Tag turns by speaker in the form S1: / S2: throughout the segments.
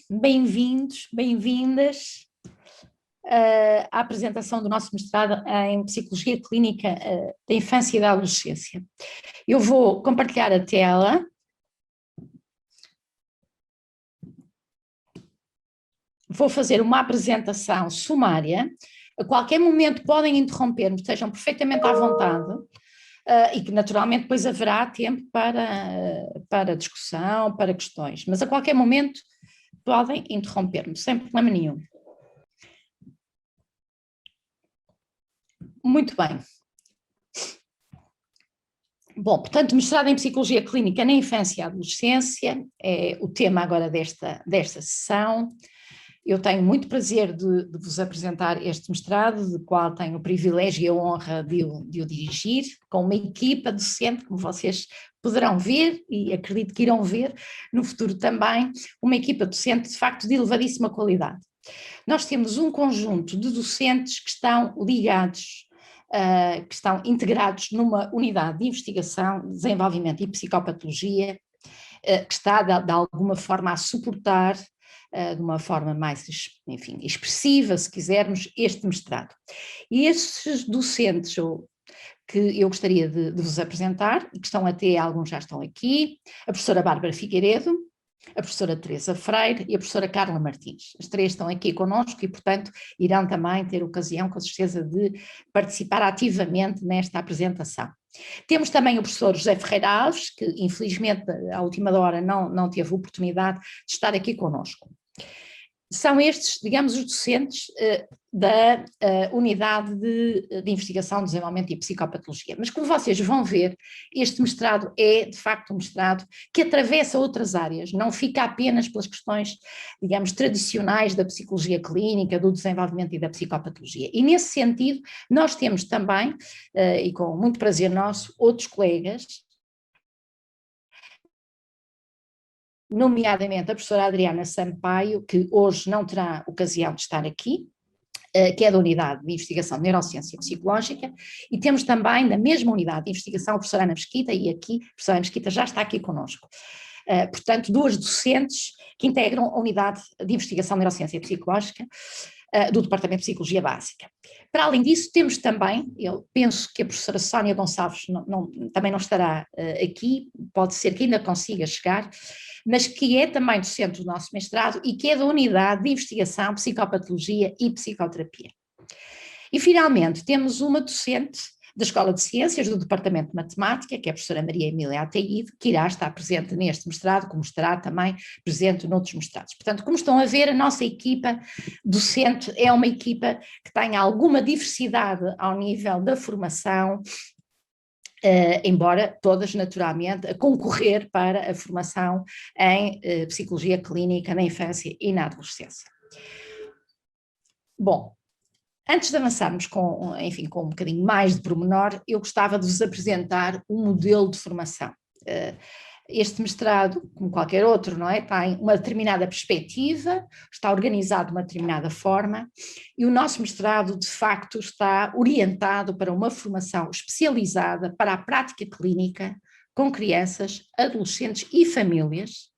S1: bem-vindos, bem-vindas à apresentação do nosso mestrado em Psicologia Clínica da Infância e da Adolescência. Eu vou compartilhar a tela. Vou fazer uma apresentação sumária. A qualquer momento podem interromper-me, estejam perfeitamente à vontade. E que naturalmente depois haverá tempo para discussão, para questões, mas a qualquer momento podem interromper-me, sem problema nenhum. Muito bem. Bom, portanto, mestrado em Psicologia Clínica na Infância e Adolescência é o tema agora desta sessão. Eu tenho muito prazer de vos apresentar este mestrado, de qual tenho o privilégio e a honra de o dirigir, com uma equipa docente, como vocês poderão ver, e acredito que irão ver no futuro também, uma equipa docente de facto de elevadíssima qualidade. Nós temos um conjunto de docentes que estão ligados, que estão integrados numa unidade de investigação, desenvolvimento e psicopatologia, que está de alguma forma a suportar de uma forma mais, enfim, expressiva, se quisermos, este mestrado. E estes docentes que eu gostaria de vos apresentar, e que estão até, alguns já estão aqui, a professora Bárbara Figueiredo, a professora Teresa Freire e a professora Carla Martins. As três estão aqui connosco e, portanto, irão também ter ocasião, com certeza, de participar ativamente nesta apresentação. Temos também o professor José Ferreira Alves, que infelizmente à última hora não teve oportunidade de estar aqui connosco. São estes, digamos, os docentes da Unidade de Investigação, Desenvolvimento e Psicopatologia. Mas como vocês vão ver, este mestrado é de facto um mestrado que atravessa outras áreas, não fica apenas pelas questões, digamos, tradicionais da psicologia clínica, do desenvolvimento e da psicopatologia. E nesse sentido, nós temos também, e com muito prazer nosso, outros colegas, nomeadamente a professora Adriana Sampaio, que hoje não terá ocasião de estar aqui, que é da Unidade de Investigação de Neurociência Psicológica, e temos também na mesma unidade de investigação a professora Ana Mesquita, e aqui a professora Ana Mesquita já está aqui connosco. Portanto, duas docentes que integram a Unidade de Investigação de Neurociência Psicológica do Departamento de Psicologia Básica. Para além disso, temos também, eu penso que a professora Sónia Gonçalves também não estará aqui, pode ser que ainda consiga chegar, mas que é também docente do nosso mestrado e que é da Unidade de Investigação, Psicopatologia e Psicoterapia. E finalmente temos uma docente da Escola de Ciências do Departamento de Matemática, que é a professora Maria Emília Ataíde, que irá estar presente neste mestrado, como estará também presente noutros mestrados. Portanto, como estão a ver, a nossa equipa docente é uma equipa que tem alguma diversidade ao nível da formação, embora todas naturalmente a concorrer para a formação em Psicologia Clínica na infância e na adolescência. Bom, antes de avançarmos com um bocadinho mais de pormenor, eu gostava de vos apresentar um modelo de formação. Este mestrado, como qualquer outro, não é? Tem uma determinada perspectiva, está organizado de uma determinada forma, e o nosso mestrado, de facto, está orientado para uma formação especializada para a prática clínica com crianças, adolescentes e famílias,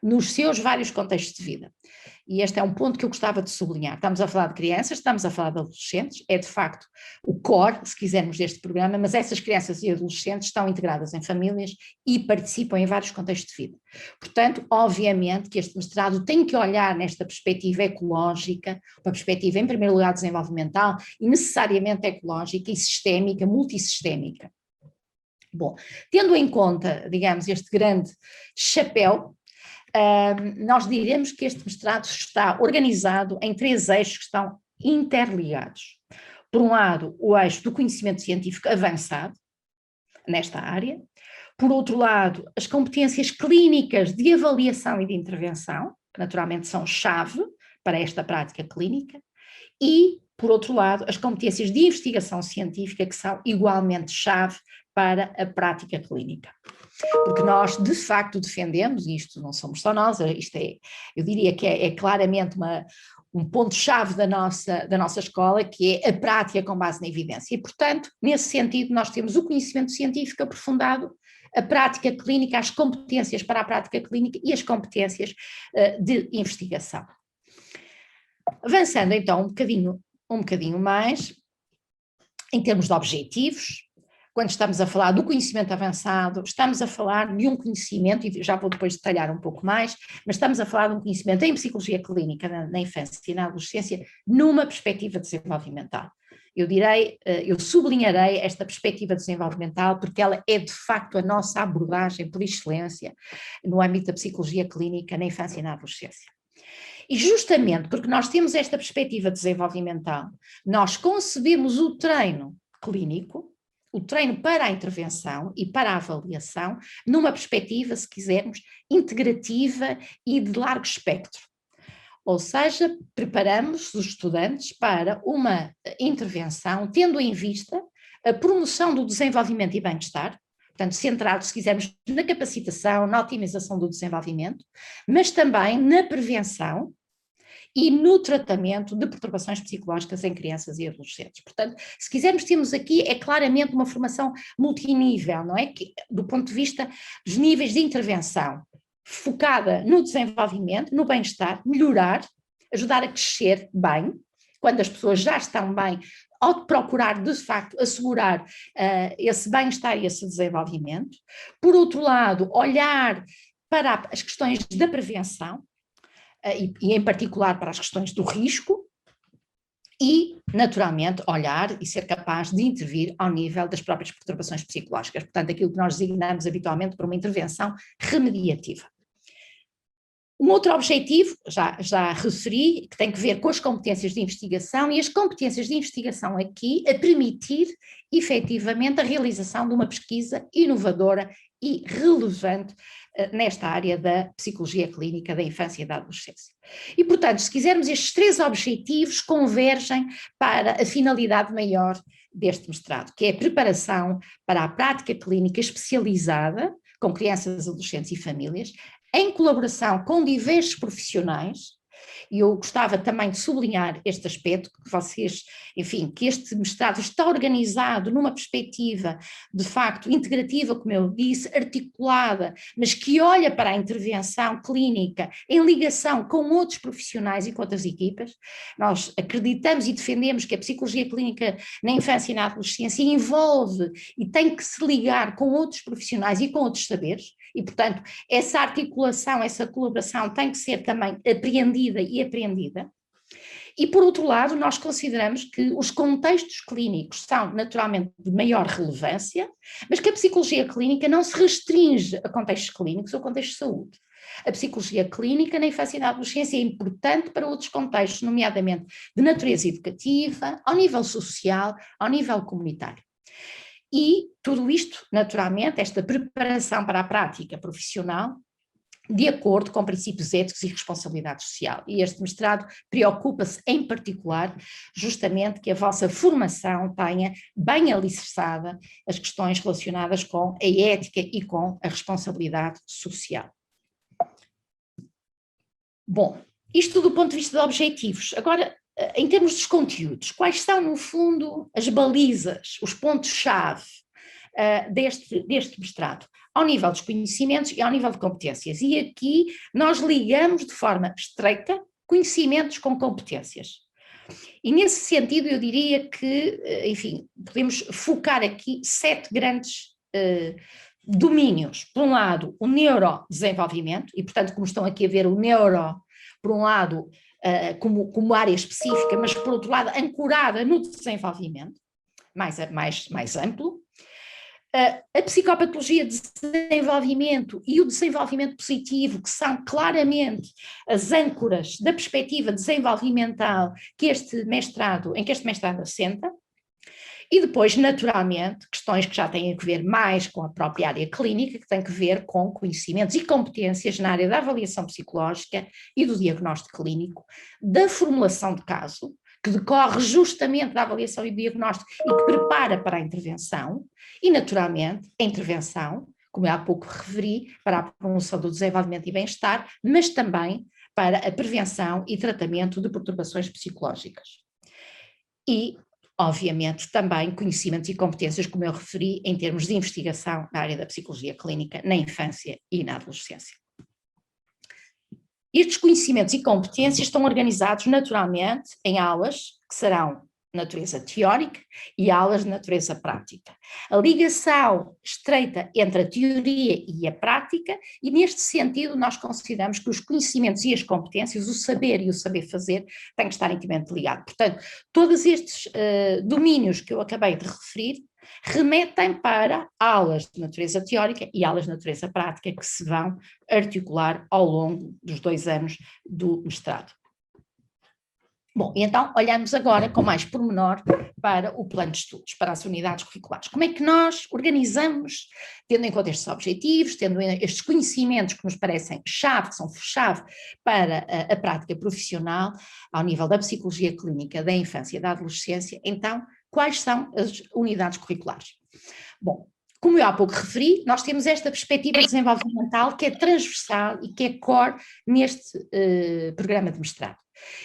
S1: nos seus vários contextos de vida. E este é um ponto que eu gostava de sublinhar. Estamos a falar de crianças, estamos a falar de adolescentes, é de facto o core, se quisermos, deste programa, mas essas crianças e adolescentes estão integradas em famílias e participam em vários contextos de vida. Portanto, obviamente que este mestrado tem que olhar nesta perspectiva ecológica, uma perspectiva em primeiro lugar desenvolvimental e necessariamente ecológica e sistémica, multissistémica. Bom, tendo em conta, digamos, este grande chapéu, nós diremos que este mestrado está organizado em três eixos que estão interligados. Por um lado, o eixo do conhecimento científico avançado, nesta área. Por outro lado, as competências clínicas de avaliação e de intervenção, que naturalmente são chave para esta prática clínica. E, por outro lado, as competências de investigação científica, que são igualmente chave para a prática clínica. Porque nós, de facto, defendemos, e isto não somos só nós, isto é, eu diria que é claramente um ponto-chave da nossa escola, que é a prática com base na evidência. E, portanto, nesse sentido, nós temos o conhecimento científico aprofundado a prática clínica, as competências para a prática clínica e as competências de investigação. Avançando então um bocadinho mais, em termos de objetivos, quando estamos a falar do conhecimento avançado, estamos a falar de um conhecimento, e já vou depois detalhar um pouco mais, mas estamos a falar de um conhecimento em psicologia clínica na infância e na adolescência, numa perspectiva desenvolvimental. Eu sublinharei esta perspectiva desenvolvimental porque ela é de facto a nossa abordagem por excelência no âmbito da psicologia clínica na infância e na adolescência. E justamente porque nós temos esta perspectiva desenvolvimental, nós concebemos o treino clínico, o treino para a intervenção e para a avaliação, numa perspectiva, se quisermos, integrativa e de largo espectro. Ou seja, preparamos os estudantes para uma intervenção tendo em vista a promoção do desenvolvimento e bem-estar, portanto, centrado, se quisermos, na capacitação, na otimização do desenvolvimento, mas também na prevenção e no tratamento de perturbações psicológicas em crianças e adolescentes. Portanto, se quisermos, temos aqui é claramente uma formação multinível, não é? Que, do ponto de vista dos níveis de intervenção, focada no desenvolvimento, no bem-estar, melhorar, ajudar a crescer bem, quando as pessoas já estão bem, ao procurar, de facto, assegurar esse bem-estar e esse desenvolvimento. Por outro lado, olhar para as questões da prevenção, e em particular para as questões do risco, e, naturalmente, olhar e ser capaz de intervir ao nível das próprias perturbações psicológicas, portanto, aquilo que nós designamos habitualmente por uma intervenção remediativa. Um outro objetivo, já referi, que tem que ver com as competências de investigação, e as competências de investigação aqui a permitir, efetivamente, a realização de uma pesquisa inovadora e relevante nesta área da psicologia clínica da infância e da adolescência. E, portanto, se quisermos, estes 3 objetivos convergem para a finalidade maior deste mestrado, que é a preparação para a prática clínica especializada com crianças, adolescentes e famílias, em colaboração com diversos profissionais. E eu gostava também de sublinhar este aspecto, que vocês, enfim, que este mestrado está organizado numa perspectiva de facto integrativa, como eu disse, articulada, mas que olha para a intervenção clínica em ligação com outros profissionais e com outras equipas. Nós acreditamos e defendemos que a psicologia clínica na infância e na adolescência envolve e tem que se ligar com outros profissionais e com outros saberes. E, portanto, essa articulação, essa colaboração tem que ser também apreendida e apreendida. E, por outro lado, nós consideramos que os contextos clínicos são naturalmente de maior relevância, mas que a psicologia clínica não se restringe a contextos clínicos ou contextos de saúde. A psicologia clínica na infância e na adolescência é importante para outros contextos, nomeadamente de natureza educativa, ao nível social, ao nível comunitário. E tudo isto, naturalmente, esta preparação para a prática profissional, de acordo com princípios éticos e responsabilidade social. E este mestrado preocupa-se, em particular, justamente que a vossa formação tenha bem alicerçada as questões relacionadas com a ética e com a responsabilidade social. Bom, isto do ponto de vista de objetivos. Agora, em termos dos conteúdos, quais são, no fundo, as balizas, os pontos-chave deste mestrado? Ao nível dos conhecimentos e ao nível de competências. E aqui nós ligamos de forma estreita conhecimentos com competências. E nesse sentido eu diria que, enfim, podemos focar aqui 7 grandes domínios. Por um lado, o neurodesenvolvimento, e portanto, como estão aqui a ver, o neuro, por um lado, como área específica, mas por outro lado ancorada no desenvolvimento, mais amplo. A psicopatologia de desenvolvimento e o desenvolvimento positivo, que são claramente as âncoras da perspectiva desenvolvimental em que este mestrado assenta. E depois, naturalmente, questões que já têm a ver mais com a própria área clínica, que têm a ver com conhecimentos e competências na área da avaliação psicológica e do diagnóstico clínico, da formulação de caso, que decorre justamente da avaliação e do diagnóstico e que prepara para a intervenção, e naturalmente a intervenção, como eu há pouco referi, para a promoção do desenvolvimento e bem-estar, mas também para a prevenção e tratamento de perturbações psicológicas. E, obviamente, também conhecimentos e competências, como eu referi, em termos de investigação na área da psicologia clínica, na infância e na adolescência. Estes conhecimentos e competências estão organizados naturalmente em aulas que serão de natureza teórica e aulas de natureza prática. A ligação estreita entre a teoria e a prática, e neste sentido nós consideramos que os conhecimentos e as competências, o saber e o saber fazer, têm que estar intimamente ligados. Portanto, todos estes domínios que eu acabei de referir remetem para aulas de natureza teórica e aulas de natureza prática que se vão articular ao longo dos 2 anos do mestrado. Bom, então olhamos agora com mais pormenor para o plano de estudos, para as unidades curriculares. Como é que nós organizamos, tendo em conta estes objetivos, tendo estes conhecimentos que nos parecem chave, que são chave para a prática profissional, ao nível da psicologia clínica, da infância e da adolescência, então, quais são as unidades curriculares? Bom, como eu há pouco referi, nós temos esta perspectiva desenvolvimental que é transversal e que é core neste programa de mestrado.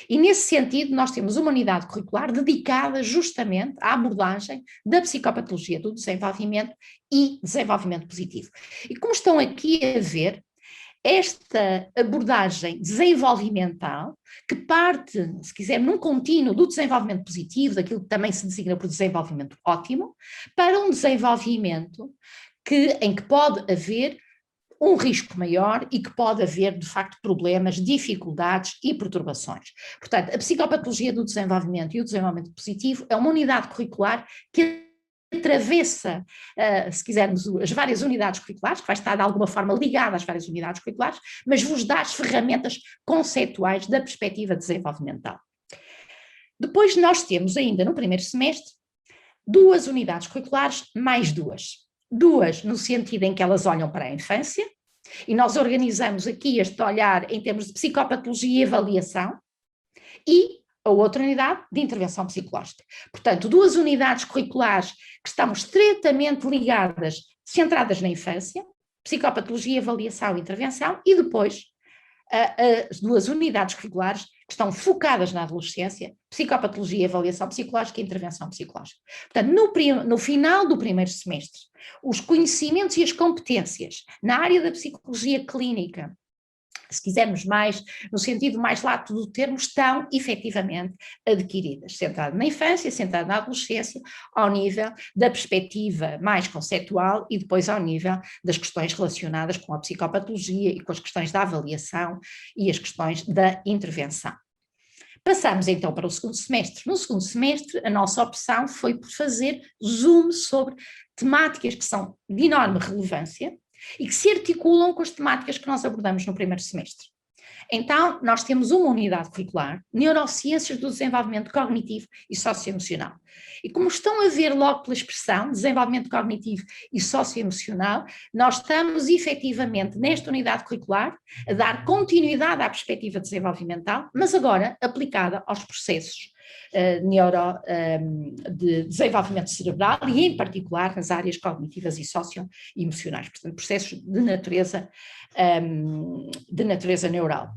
S1: E nesse sentido nós temos uma unidade curricular dedicada justamente à abordagem da psicopatologia do desenvolvimento e desenvolvimento positivo. E como estão aqui a ver, esta abordagem desenvolvimental, que parte, se quiser, num contínuo do desenvolvimento positivo, daquilo que também se designa por desenvolvimento ótimo, para um desenvolvimento em que pode haver um risco maior e que pode haver, de facto, problemas, dificuldades e perturbações. Portanto, a psicopatologia do desenvolvimento e o desenvolvimento positivo é uma unidade curricular que atravessa, se quisermos, as várias unidades curriculares, que vai estar de alguma forma ligada às várias unidades curriculares, mas vos dá as ferramentas conceituais da perspectiva desenvolvimental. Depois nós temos ainda no primeiro semestre 2 unidades curriculares mais 2. 2 no sentido em que elas olham para a infância, e nós organizamos aqui este olhar em termos de psicopatologia e avaliação, e a outra unidade de intervenção psicológica. Portanto, 2 unidades curriculares que estão estreitamente ligadas, centradas na infância, psicopatologia, avaliação e intervenção, e depois as 2 unidades curriculares que estão focadas na adolescência, psicopatologia, avaliação psicológica e intervenção psicológica. Portanto, no final do primeiro semestre, os conhecimentos e as competências na área da psicologia clínica, se quisermos mais, no sentido mais lato do termo, estão efetivamente adquiridas, centrado na infância, centrado na adolescência, ao nível da perspectiva mais conceitual e depois ao nível das questões relacionadas com a psicopatologia e com as questões da avaliação e as questões da intervenção. Passamos então para o segundo semestre. No segundo semestre, a nossa opção foi por fazer zoom sobre temáticas que são de enorme relevância e que se articulam com as temáticas que nós abordamos no primeiro semestre. Então, nós temos uma unidade curricular, Neurociências do Desenvolvimento Cognitivo e Socioemocional. E como estão a ver logo pela expressão, desenvolvimento cognitivo e socioemocional, nós estamos efetivamente nesta unidade curricular a dar continuidade à perspectiva desenvolvimental, mas agora aplicada aos processos de desenvolvimento cerebral e em particular nas áreas cognitivas e socioemocionais, portanto processos de natureza neural.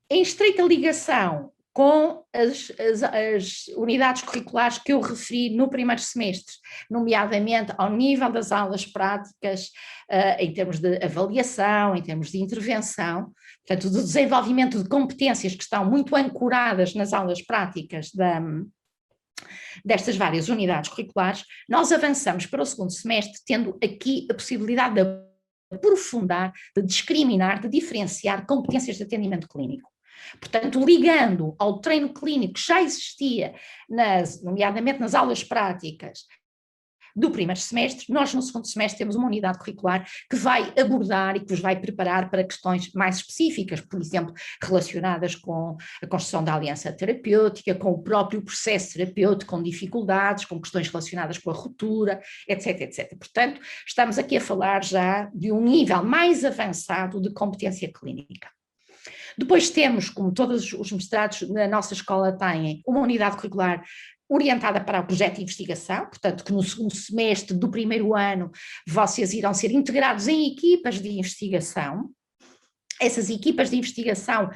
S1: Em estreita ligação com as unidades curriculares que eu referi no primeiro semestre, nomeadamente ao nível das aulas práticas, em termos de avaliação, em termos de intervenção, portanto, do desenvolvimento de competências que estão muito ancoradas nas aulas práticas destas várias unidades curriculares, nós avançamos para o segundo semestre, tendo aqui a possibilidade de aprofundar, de discriminar, de diferenciar competências de atendimento clínico. Portanto, ligando ao treino clínico que já existia, nomeadamente nas aulas práticas do primeiro semestre, nós no segundo semestre temos uma unidade curricular que vai abordar e que vos vai preparar para questões mais específicas, por exemplo, relacionadas com a construção da aliança terapêutica, com o próprio processo terapêutico, com dificuldades, com questões relacionadas com a ruptura, etc, etc. Portanto, estamos aqui a falar já de um nível mais avançado de competência clínica. Depois temos, como todos os mestrados na nossa escola têm, uma unidade curricular orientada para o projeto de investigação, portanto que no segundo semestre do primeiro ano vocês irão ser integrados em equipas de investigação, essas equipas de investigação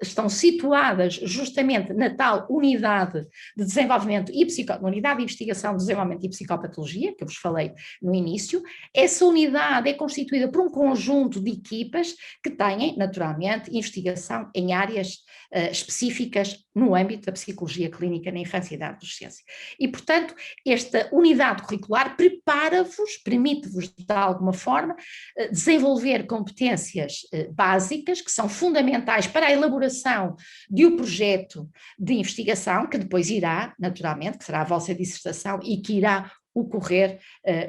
S1: estão situadas justamente na tal unidade de desenvolvimento e unidade de investigação, desenvolvimento e psicopatologia, que eu vos falei no início. Essa unidade é constituída por um conjunto de equipas que têm, naturalmente, investigação em áreas específicas no âmbito da psicologia clínica na infância e da adolescência. E, portanto, esta unidade curricular prepara-vos, permite-vos, de alguma forma, desenvolver competências básicas, que são fundamentais para a elaboração de um projeto de investigação, que depois irá, naturalmente, que será a vossa dissertação e que irá ocorrer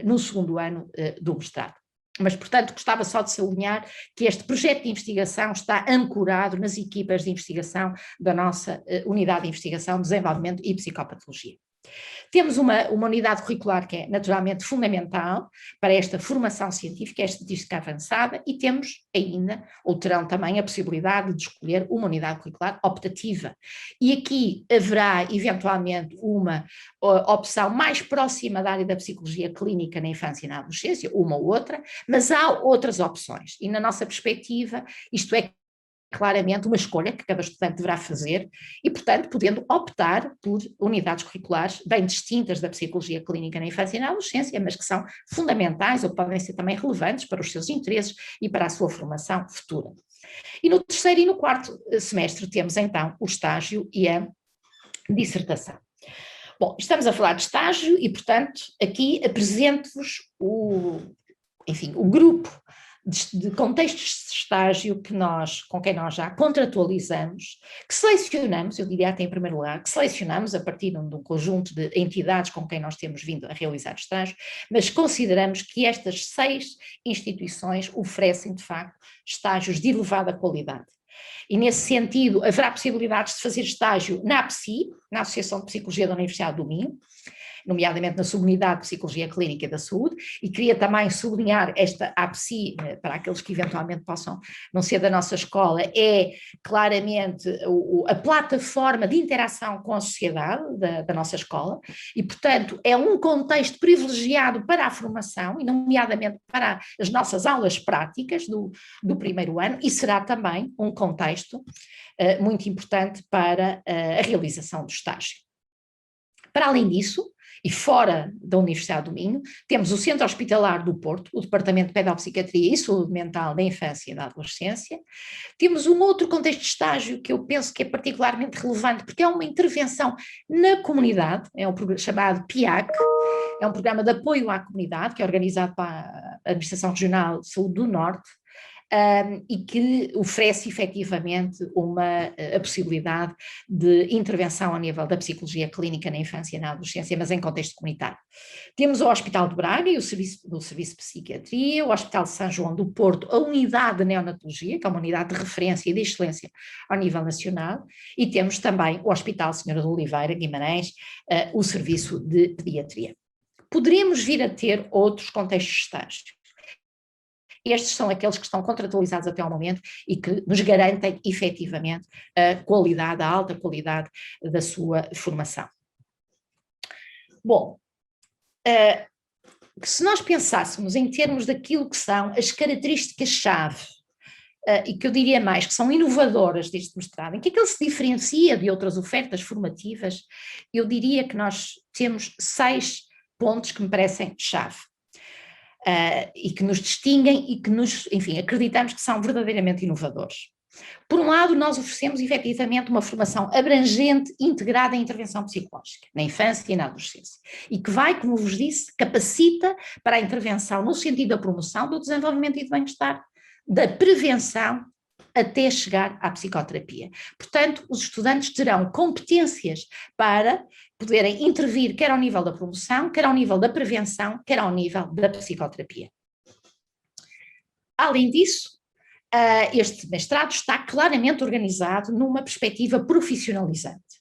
S1: no segundo ano do mestrado. Mas, portanto, gostava só de sublinhar que este projeto de investigação está ancorado nas equipas de investigação da nossa unidade de investigação, desenvolvimento e psicopatologia. Temos uma unidade curricular que é naturalmente fundamental para esta formação científica, esta estatística avançada, e temos ainda, ou terão também a possibilidade de escolher uma unidade curricular optativa. E aqui haverá eventualmente uma opção mais próxima da área da psicologia clínica na infância e na adolescência, uma ou outra, mas há outras opções. E na nossa perspectiva, isto é claramente uma escolha que cada estudante deverá fazer e, portanto, podendo optar por unidades curriculares bem distintas da psicologia clínica na infância e na adolescência, mas que são fundamentais ou podem ser também relevantes para os seus interesses e para a sua formação futura. E no terceiro e no quarto semestre temos então o estágio e a dissertação. Bom, estamos a falar de estágio e, portanto, aqui apresento-vos o grupo de contextos de estágio com quem nós já contratualizamos, que selecionamos, eu diria até em primeiro lugar, que selecionamos a partir de um conjunto de entidades com quem nós temos vindo a realizar estágio, mas consideramos que estas 6 instituições oferecem, de facto, estágios de elevada qualidade. E nesse sentido haverá possibilidades de fazer estágio na APSI, na Associação de Psicologia da Universidade do Minho, nomeadamente na subunidade de Psicologia Clínica e da Saúde, e queria também sublinhar esta APSI, para aqueles que eventualmente possam não ser da nossa escola, é claramente a plataforma de interação com a sociedade da nossa escola, e portanto é um contexto privilegiado para a formação, e nomeadamente para as nossas aulas práticas do primeiro ano, e será também um contexto muito importante para a realização do estágio. Para além disso, e fora da Universidade do Minho, temos o Centro Hospitalar do Porto, o Departamento de Pedopsiquiatria e Saúde Mental da Infância e da Adolescência. Temos um outro contexto de estágio que eu penso que é particularmente relevante, porque é uma intervenção na comunidade, é um programa chamado PIAC, é um programa de apoio à comunidade, que é organizado para a Administração Regional de Saúde do Norte, e que oferece efetivamente a possibilidade de intervenção a nível da psicologia clínica na infância e na adolescência, mas em contexto comunitário. Temos o Hospital de Braga e o Serviço de Psiquiatria, o Hospital de São João do Porto, a Unidade de Neonatologia, que é uma unidade de referência e de excelência ao nível nacional, e temos também o Hospital Senhora de Oliveira, Guimarães, o Serviço de Pediatria. Poderemos vir a ter outros contextos de estágio. Estes são aqueles que estão contratualizados até ao momento e que nos garantem efetivamente a qualidade, a alta qualidade da sua formação. Bom, se nós pensássemos em termos daquilo que são as características-chave, e que eu diria mais, que são inovadoras deste mestrado, em que é que ele se diferencia de outras ofertas formativas, eu diria que nós temos 6 pontos que me parecem chave. E que nos distinguem e que acreditamos que são verdadeiramente inovadores. Por um lado, nós oferecemos efetivamente uma formação abrangente e integrada em intervenção psicológica, na infância e na adolescência, e que vai, como vos disse, capacita para a intervenção no sentido da promoção do desenvolvimento e do bem-estar, da prevenção, até chegar à psicoterapia. Portanto, os estudantes terão competências para poderem intervir quer ao nível da promoção, quer ao nível da prevenção, quer ao nível da psicoterapia. Além disso, este mestrado está claramente organizado numa perspectiva profissionalizante,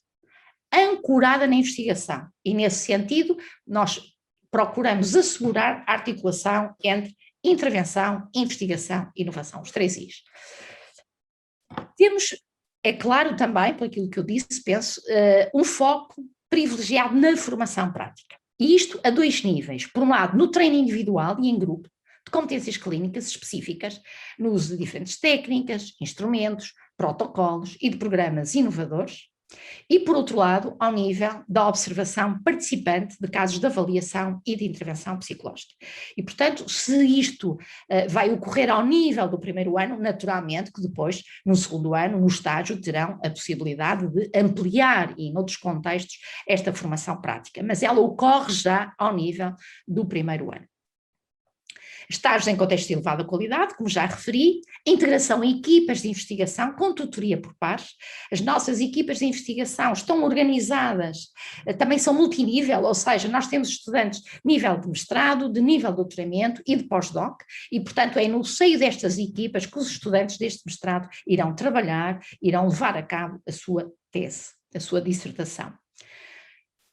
S1: ancorada na investigação, e nesse sentido nós procuramos assegurar a articulação entre intervenção, investigação e inovação, os 3 Is. Temos, é claro também, por aquilo que eu disse, penso, um foco privilegiado na formação prática. E isto a 2 níveis. Por um lado, no treino individual e em grupo, de competências clínicas específicas no uso de diferentes técnicas, instrumentos, protocolos e de programas inovadores, e, por outro lado, ao nível da observação participante de casos de avaliação e de intervenção psicológica. E, portanto, se isto vai ocorrer ao nível do primeiro ano, naturalmente que depois, no segundo ano, no estágio, terão a possibilidade de ampliar, e noutros contextos, esta formação prática, mas ela ocorre já ao nível do primeiro ano. Estágios em contexto de elevada qualidade, como já referi, integração em equipas de investigação com tutoria por pares. As nossas equipas de investigação estão organizadas, também são multinível, ou seja, nós temos estudantes de nível de mestrado, de nível de doutoramento e de pós-doc, e portanto é no seio destas equipas que os estudantes deste mestrado irão trabalhar, irão levar a cabo a sua tese, a sua dissertação.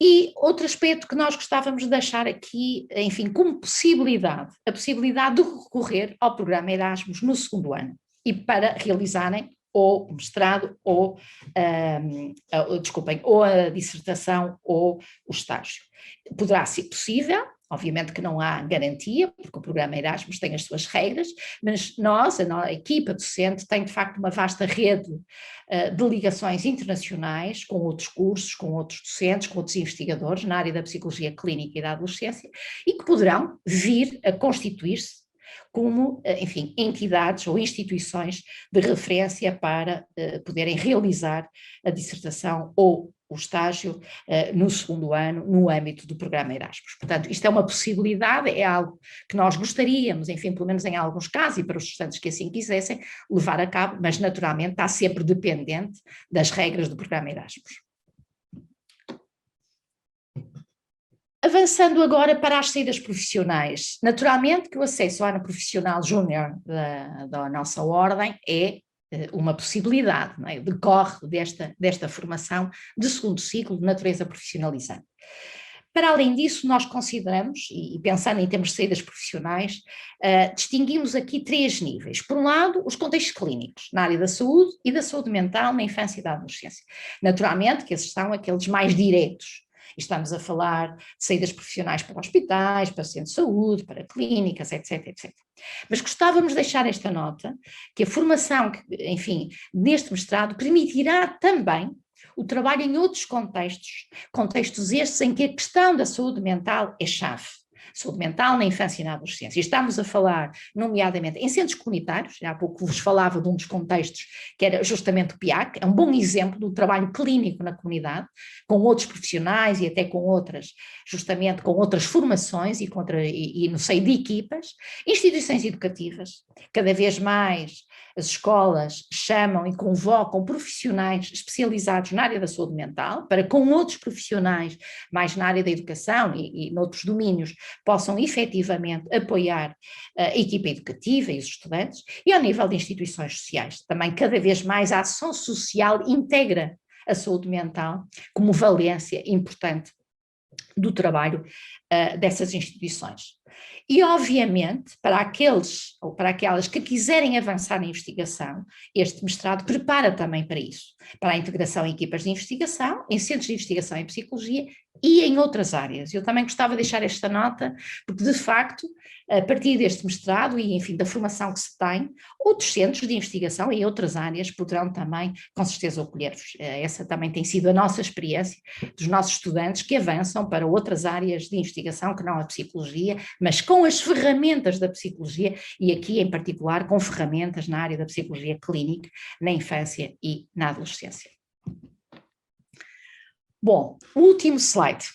S1: E outro aspecto que nós gostávamos de deixar aqui, enfim, como possibilidade, a possibilidade de recorrer ao programa Erasmus no segundo ano e para realizarem ou o mestrado ou, ou a dissertação ou o estágio. Poderá ser possível. Obviamente que não há garantia, porque o programa Erasmus tem as suas regras, mas nós, a equipa docente, tem de facto uma vasta rede de ligações internacionais com outros cursos, com outros docentes, com outros investigadores na área da psicologia clínica e da adolescência, e que poderão vir a constituir-se como, enfim, entidades ou instituições de referência para poderem realizar a dissertação ou o estágio no segundo ano, no âmbito do programa Erasmus. Portanto, isto é uma possibilidade, é algo que nós gostaríamos, enfim, pelo menos em alguns casos, e para os estudantes que assim quisessem, levar a cabo, mas naturalmente está sempre dependente das regras do programa Erasmus. Avançando agora para as saídas profissionais, naturalmente que o acesso ao ano profissional júnior da nossa ordem é uma possibilidade, não é? Decorre desta formação de segundo ciclo de natureza profissionalizante. Para além disso, nós consideramos, e pensando em termos de saídas profissionais, distinguimos aqui 3 níveis. Por um lado, os contextos clínicos, na área da saúde e da saúde mental na infância e da adolescência. Naturalmente que esses são aqueles mais diretos. Estamos a falar de saídas profissionais para hospitais, para centros de saúde, para clínicas, etc, etc. Mas gostávamos de deixar esta nota, que a formação, enfim, neste mestrado permitirá também o trabalho em outros contextos estes em que a questão da saúde mental é chave. Saúde mental na infância e na adolescência. E estamos a falar, nomeadamente, em centros comunitários, há pouco vos falava de um dos contextos, que era justamente o PIAC, é um bom exemplo do trabalho clínico na comunidade, com outros profissionais e até com outras, justamente com outras formações e no seio de equipas, instituições educativas, cada vez mais as escolas chamam e convocam profissionais especializados na área da saúde mental, para com outros profissionais mais na área da educação e noutros domínios possam efetivamente apoiar a equipa educativa e os estudantes, e ao nível de instituições sociais. Também cada vez mais a ação social integra a saúde mental como valência importante do trabalho dessas instituições. E, obviamente, para aqueles ou para aquelas que quiserem avançar na investigação, este mestrado prepara também para isso, para a integração em equipas de investigação, em centros de investigação em psicologia e em outras áreas. Eu também gostava de deixar esta nota, porque, de facto, a partir deste mestrado e, enfim, da formação que se tem, outros centros de investigação em outras áreas poderão também, com certeza, acolher-vos. Essa também tem sido a nossa experiência dos nossos estudantes que avançam para outras áreas de investigação que não a psicologia, mas com as ferramentas da psicologia e aqui, em particular, com ferramentas na área da psicologia clínica, na infância e na adolescência. Bom, o último slide.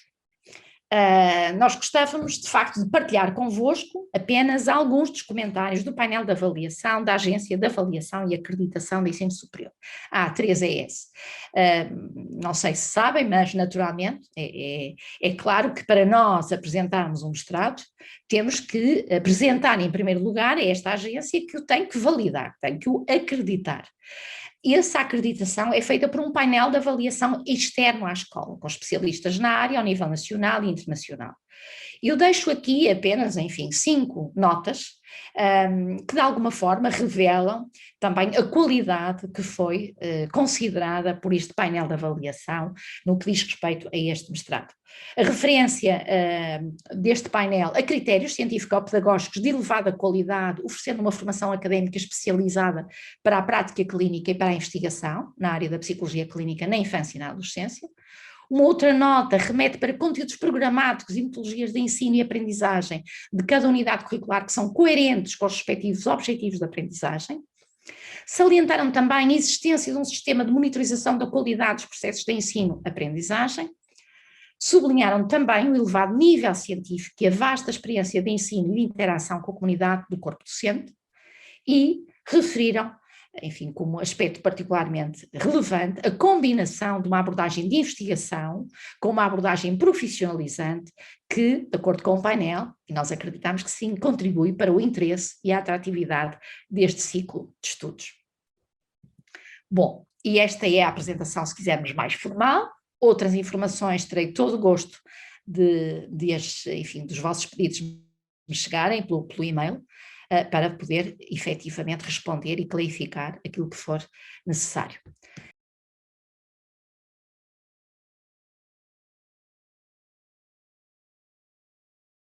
S1: Nós gostávamos, de facto, de partilhar convosco apenas alguns dos comentários do painel de avaliação da Agência de Avaliação e Acreditação do Ensino Superior, a A3ES. Não sei se sabem, mas naturalmente é claro que para nós apresentarmos um mestrado, temos que apresentar em primeiro lugar a esta agência que o tem que validar, tem que o acreditar. Essa acreditação é feita por um painel de avaliação externo à escola, com especialistas na área ao nível nacional e internacional. Eu deixo aqui apenas, enfim, 5 notas que de alguma forma revelam também a qualidade que foi considerada por este painel de avaliação no que diz respeito a este mestrado. A referência deste painel a critérios científico-pedagógicos de elevada qualidade, oferecendo uma formação académica especializada para a prática clínica e para a investigação na área da psicologia clínica na infância e na adolescência. Uma outra nota remete para conteúdos programáticos e metodologias de ensino e aprendizagem de cada unidade curricular que são coerentes com os respectivos objetivos de aprendizagem. Salientaram também a existência de um sistema de monitorização da qualidade dos processos de ensino-aprendizagem. Sublinharam também o elevado nível científico e a vasta experiência de ensino e de interação com a comunidade do corpo docente e referiram, enfim, como aspecto particularmente relevante, a combinação de uma abordagem de investigação com uma abordagem profissionalizante que, de acordo com o painel, e nós acreditamos que sim, contribui para o interesse e a atratividade deste ciclo de estudos. Bom, e esta é a apresentação, se quisermos, mais formal. Outras informações terei todo o gosto enfim, dos vossos pedidos me chegarem pelo e-mail, para poder efetivamente responder e clarificar aquilo que for necessário.